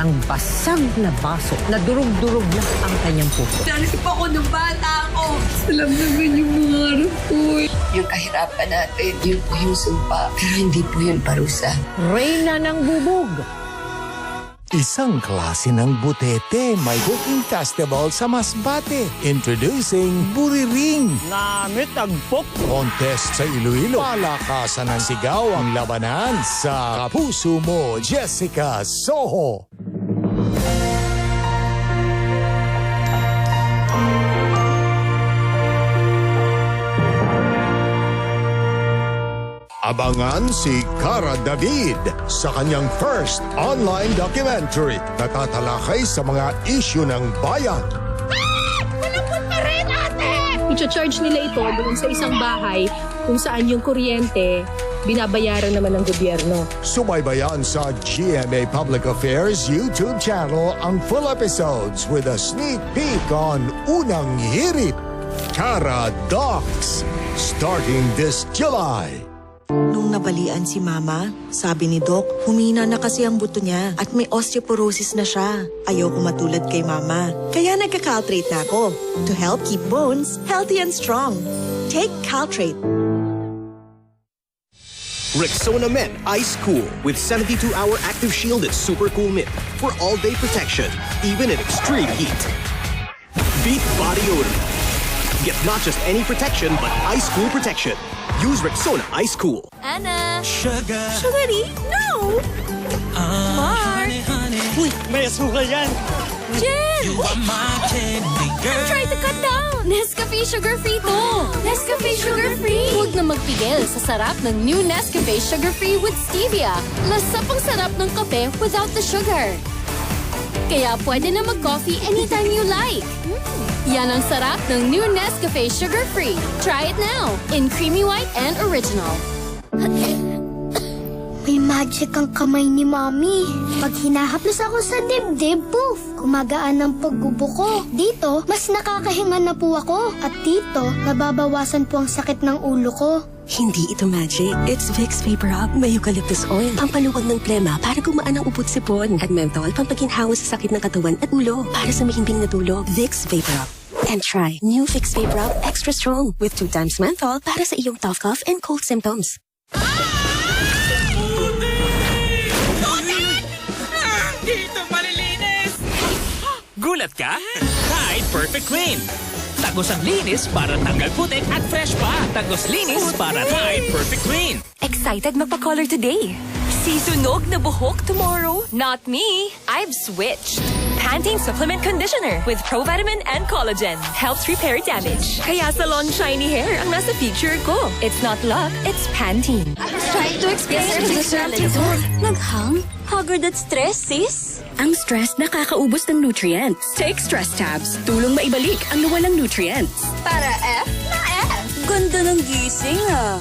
parang basag na baso na durog-durog na ang kanyang puso. Nanisip ako ng bata ako. Alam naman yung mga harap ko. Yung kahirapan natin, yun po yung sumpa. Pero hindi po yun parusa. Reyna ng Bubog. Isang klase ng butete may cooking festival sa Masbate. Introducing Buriring. Namit agpok. Contest sa Iloilo. Palakasan ng sigaw ang labanan sa Kapuso Mo, Jessica Soho. Abangan si Cara David sa kanyang first online documentary na tatalakay sa mga isyu ng bayan. Malambot pa rin, ate! I-charge nila ito doon sa isang bahay kung saan yung kuryente binabayaran naman ng gobyerno. Subaybayan sa GMA Public Affairs YouTube channel ang full episodes with a sneak peek on Unang Hirit. Cara Docs, starting this July. Nung nabalian si Mama, sabi ni Doc, humina na kasi ang buto niya at may osteoporosis na siya. Ayoko matulad kay Mama. Kaya nagka-Caltrate na ako to help keep bones healthy and strong. Take Caltrate. Rexona Men Ice Cool with 72-hour active shielded super cool mint for all-day protection, even in extreme heat. Beat body odor. Get not just any protection, but ice cool protection. Use Rexona Ice Cool. Anna! Sugar. Sugary? No! Mark! Uy, may asukal yan. Jen! I'm trying to cut down! Nescafe sugar-free to! Nescafe sugar-free! Huwag na magpigil sa sarap ng new Nescafe sugar-free with stevia. Lasap ang sarap ng kape without the sugar. Kaya pwede na mag-coffee anytime you like. Yan ang sarap ng new Nescafe sugar-free. Try it now in creamy white and original. May magic ang kamay ni Mommy. Pag hinahaplos ako sa dibdib, poof! Kumagaan ang paggubo ko. Dito, mas nakakahinga na po ako. At dito, nababawasan po ang sakit ng ulo ko. Hindi ito magic. It's Vicks Vapor Rub. May eucalyptus oil. Pampaluwag ng plema para gumaan ang upot sipon. At menthol, pampaginhawa sa sakit ng katawan at ulo para sa mahimbing na tulog. Vicks Vapor Rub. And try new Vicks Vapor Rub Extra Strong with 2 times menthol para sa iyong tough cough and cold symptoms. Dito malilinis! Gulat ka? Tide Perfect Clean. Tagos ang linis para tanggal putik at fresh pa. Tagos linis para Tide Perfect Clean. Excited magpa-color today. Sisunog na buhok tomorrow? Not me. I've switched. Pantene Supplement Conditioner with Provitamin and Collagen helps repair damage. Kaya salon shiny hair ang nasa feature ko. It's not luck, it's Pantene. I was trying to explain to the servant. Naghang? Haggard at stress, sis? Ang stress nakakaubos ng nutrients. Take Stress Tabs. Tulong maibalik ang nawalang nutrients. Para F na F. Ganda ng gising, ah.